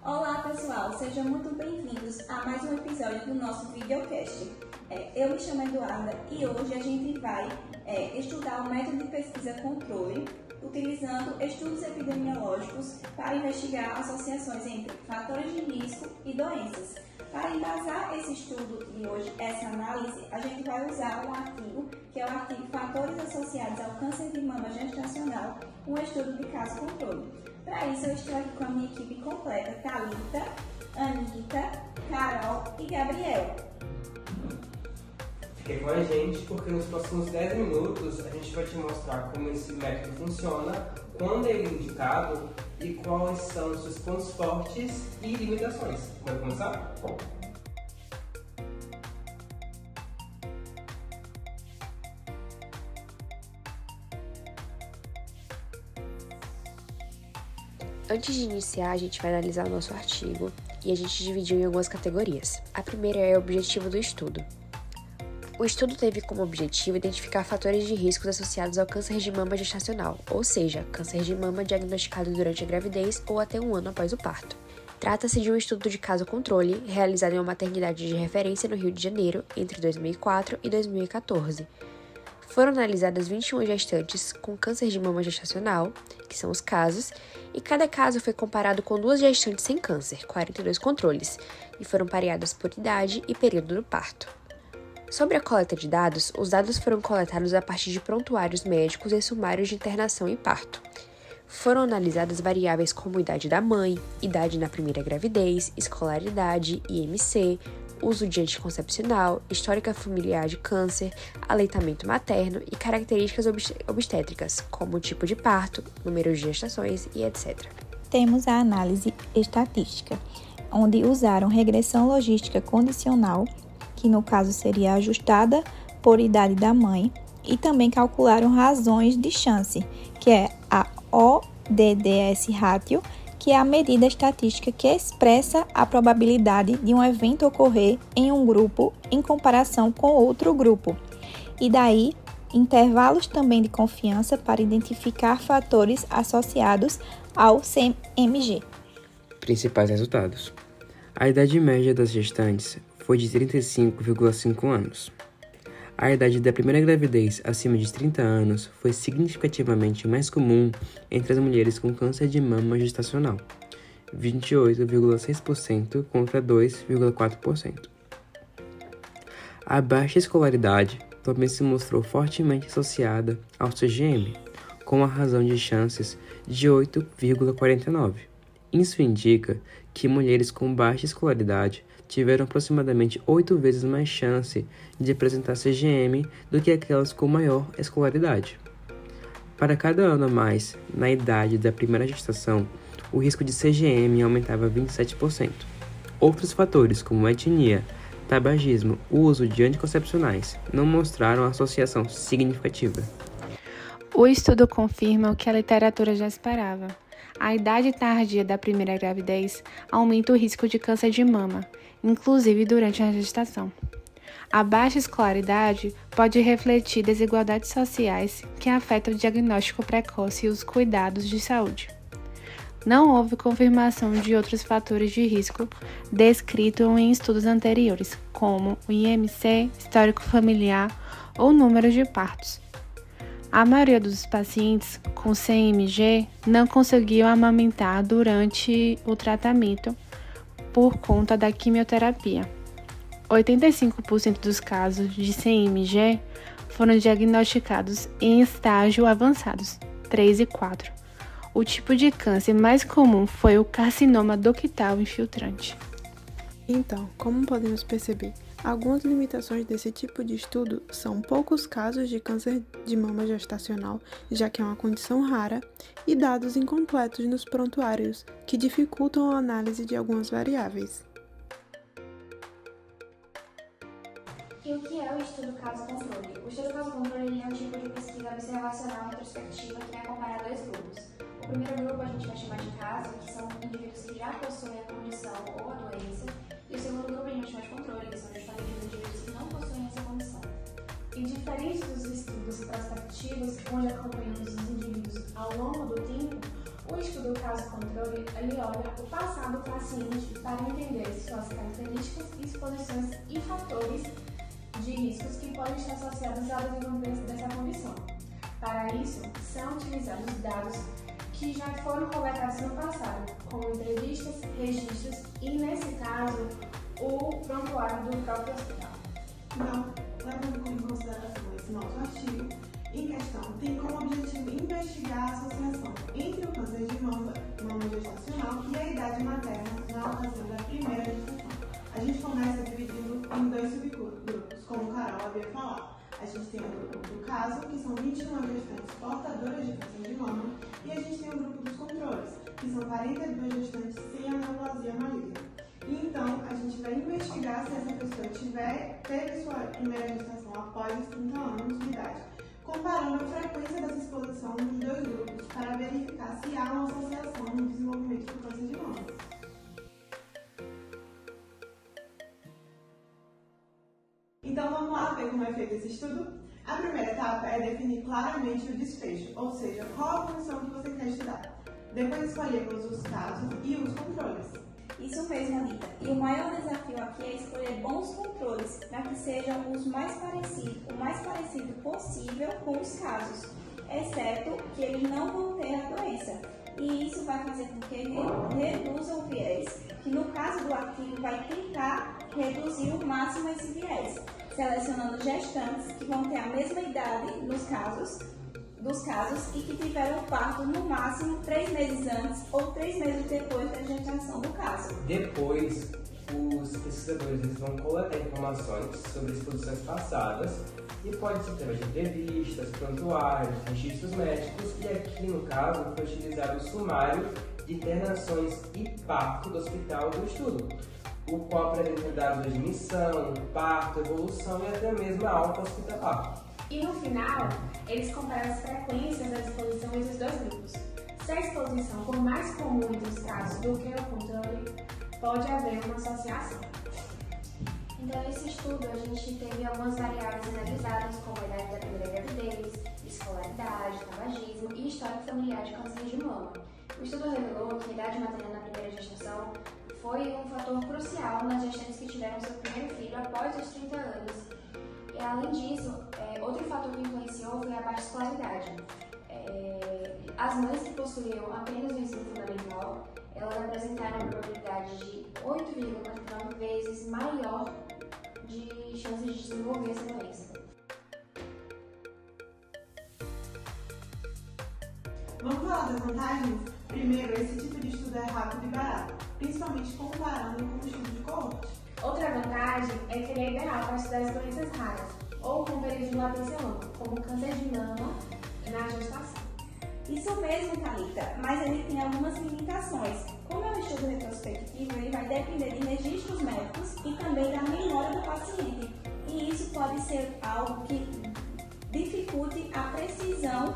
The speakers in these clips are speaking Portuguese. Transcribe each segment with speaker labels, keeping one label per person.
Speaker 1: Olá pessoal, sejam muito bem-vindos a mais um episódio do nosso videocast. Eu me chamo Eduarda e hoje a gente vai estudar o método de pesquisa-controle utilizando estudos epidemiológicos para investigar associações entre fatores de risco e doenças. Para embasar esse estudo e hoje essa análise, a gente vai usar um artigo, que é o artigo Fatores Associados ao Câncer de Mama Gestacional, um estudo de caso-controle. Para isso, eu estou aqui com a minha equipe completa, Thalita, Anitta, Carol e Gabriel.
Speaker 2: Fique com a gente porque nos próximos 10 minutos a gente vai te mostrar como esse método funciona, quando ele é indicado e quais são os seus pontos fortes e limitações. Vamos começar?
Speaker 3: Antes de iniciar, a gente vai analisar o nosso artigo e a gente dividiu em algumas categorias. A primeira é o objetivo do estudo. O estudo teve como objetivo identificar fatores de risco associados ao câncer de mama gestacional, ou seja, câncer de mama diagnosticado durante a gravidez ou até um ano após o parto. Trata-se de um estudo de caso-controle realizado em uma maternidade de referência no Rio de Janeiro entre 2004 e 2014. Foram analisadas 21 gestantes com câncer de mama gestacional, que são os casos, e cada caso foi comparado com 2 gestantes sem câncer, 42 controles, e foram pareadas por idade e período do parto. Sobre a coleta de dados, os dados foram coletados a partir de prontuários médicos e sumários de internação e parto. Foram analisadas variáveis como idade da mãe, idade na primeira gravidez, escolaridade, IMC, uso de anticoncepcional, histórica familiar de câncer, aleitamento materno e características obstétricas, como tipo de parto, número de gestações e etc.
Speaker 4: Temos a análise estatística, onde usaram regressão logística condicional, que no caso seria ajustada por idade da mãe, e também calcularam razões de chance, que é a ODDS ratio, que é a medida estatística que expressa a probabilidade de um evento ocorrer em um grupo em comparação com outro grupo. E daí, intervalos também de confiança para identificar fatores associados ao CMG.
Speaker 5: Principais resultados. A idade média das gestantes foi de 35,5 anos. A idade da primeira gravidez acima de 30 anos foi significativamente mais comum entre as mulheres com câncer de mama gestacional, 28,6% contra 2,4%. A baixa escolaridade também se mostrou fortemente associada ao CGM, com a razão de chances de 8,49. Isso indica que mulheres com baixa escolaridade tiveram aproximadamente 8 vezes mais chance de apresentar CGM do que aquelas com maior escolaridade. Para cada ano a mais na idade da primeira gestação, o risco de CGM aumentava 27%. Outros fatores, como etnia, tabagismo, o uso de anticoncepcionais, não mostraram associação significativa.
Speaker 6: O estudo confirma o que a literatura já esperava. A idade tardia da primeira gravidez aumenta o risco de câncer de mama, inclusive durante a gestação. A baixa escolaridade pode refletir desigualdades sociais que afetam o diagnóstico precoce e os cuidados de saúde. Não houve confirmação de outros fatores de risco descritos em estudos anteriores, como o IMC, histórico familiar ou número de partos. A maioria dos pacientes com CMG não conseguiam amamentar durante o tratamento por conta da quimioterapia. 85% dos casos de CMG foram diagnosticados em estágio avançados, 3 e 4. O tipo de câncer mais comum foi o carcinoma ductal infiltrante.
Speaker 7: Então, como podemos perceber, algumas limitações desse tipo de estudo são poucos casos de câncer de mama gestacional, já que é uma condição rara, e dados incompletos nos prontuários, que dificultam a análise de algumas variáveis.
Speaker 1: E o que é o estudo caso-controle? O estudo caso-controle é um tipo de pesquisa observacional retrospectiva que vai comparar 2 grupos. O primeiro grupo a gente vai chamar de caso, que são indivíduos que já possuem a condição ou a doença, e o segundo grupo a gente chama de controle, que são justamente os indivíduos que não possuem essa condição. E diferente dos estudos prospectivos, onde acompanhamos os indivíduos ao longo do tempo, o
Speaker 6: estudo caso-controle, ele olha o passado do paciente para entender suas características, exposições e fatores de riscos que podem estar associados ao desenvolvimento dessa condição. Para isso, são utilizados dados que já foram coletados no passado, como entrevistas, registros e, nesse caso, o prontuário do próprio hospital.
Speaker 7: Então, levando em consideração esse nosso artigo, em questão tem como objetivo investigar a associação entre o câncer de mama gestacional e a idade materna na ocasião da primeira gestação. A gente começa dividindo em 2 subgrupos, como a Carol havia falado. A gente tem o grupo do caso, que são 21 gestantes portadoras de câncer de mama, e a gente tem o grupo dos controles, que são 42 gestantes sem aneuplosia maligna. E então, a gente vai investigar se essa pessoa teve sua primeira gestação após os 30 anos de idade, comparando a frequência dessa exposição nos 2 grupos para verificar se há uma associação no desenvolvimento do câncer de mama. Então vamos lá ver como é feito esse estudo? A primeira etapa é definir claramente o desfecho, ou seja, qual a função que você quer estudar. Depois escolhemos os casos e os controles.
Speaker 1: Isso mesmo, Anitta. E o maior desafio aqui é escolher bons controles para que sejam o mais parecido possível com os casos, exceto que eles não vão ter a doença. E isso vai fazer com que reduza o viés, que no caso do artigo vai tentar reduzir o máximo esse viés, selecionando gestantes que vão ter a mesma idade dos casos e que tiveram parto no máximo 3 meses antes ou 3 meses depois da gestação do caso.
Speaker 2: Depois, os pesquisadores vão coletar informações sobre exposições passadas e pode ser através de entrevistas, prontuários, registros médicos e aqui no caso foi utilizado o sumário de internações e parto do hospital do estudo, o qual apresenta dados de admissão, parto, evolução e até mesmo a alta hospitalar.
Speaker 6: E no final, eles comparam as frequências da exposição entre os 2 grupos. Se a exposição for mais comum entre os casos do que o controle, pode haver uma associação.
Speaker 3: Então, nesse estudo, a gente teve algumas variáveis analisadas, como a idade da primeira gravidez, escolaridade, tabagismo e histórico familiar de câncer de mama. O estudo revelou que a idade materna na primeira gestação foi um fator crucial nas gestantes que tiveram seu primeiro filho após os 30 anos. E, além disso, outro fator que influenciou foi a baixa escolaridade. As mães que possuíam apenas o ensino fundamental, elas apresentaram uma probabilidade de 8,49 vezes maior de chances de desenvolver essa doença.
Speaker 7: Vamos falar das vantagens? Primeiro, esse tipo de estudo é rápido e barato, principalmente comparando com o estudo de coorte.
Speaker 6: Outra vantagem é que ele é ideal para estudar as doenças raras ou com período de latência longa, como câncer de mama na gestação.
Speaker 1: Isso mesmo, Thalita, mas ele tem algumas limitações. Como é um estudo retrospectivo, ele vai depender de registros médicos e também da memória do paciente. E isso pode ser algo que dificulte a precisão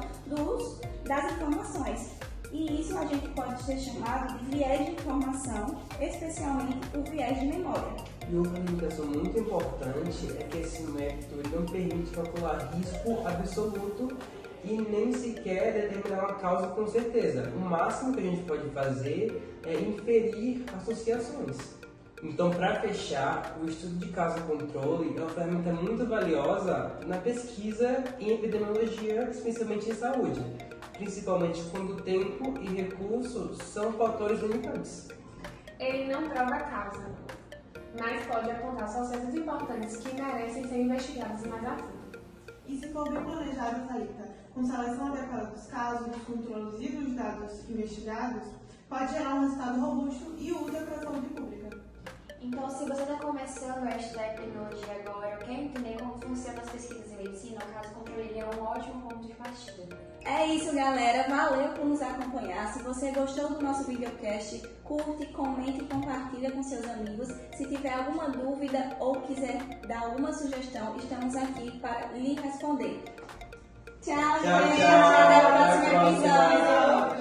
Speaker 1: das informações. E isso a gente pode ser chamado de viés de informação, especialmente o viés de memória.
Speaker 2: E outra limitação muito importante é que esse método não permite calcular risco absoluto e nem sequer determinar uma causa com certeza. O máximo que a gente pode fazer é inferir associações. Então, para fechar, o estudo de caso-controle é uma ferramenta muito valiosa na pesquisa em epidemiologia, especialmente em saúde, principalmente quando tempo e recursos são fatores limitantes.
Speaker 6: Ele não prova a causa, mas pode apontar associações importantes que merecem ser investigadas mais a fundo.
Speaker 7: E se for bem planejado, Thalita, com seleção adequada dos casos, dos controles e dos dados investigados, pode gerar um resultado robusto e útil para a saúde pública.
Speaker 3: Então, se você está começando a estudar epidemiologia agora ou quer entender como funcionam as pesquisas em medicina, o caso-controle é um ótimo ponto de partida.
Speaker 1: É isso, galera. Valeu por nos acompanhar. Se você gostou do nosso videocast, curte, comente e compartilha com seus amigos. Se tiver alguma dúvida ou quiser dar alguma sugestão, estamos aqui para lhe responder. Tchau, gente! Até o próximo episódio!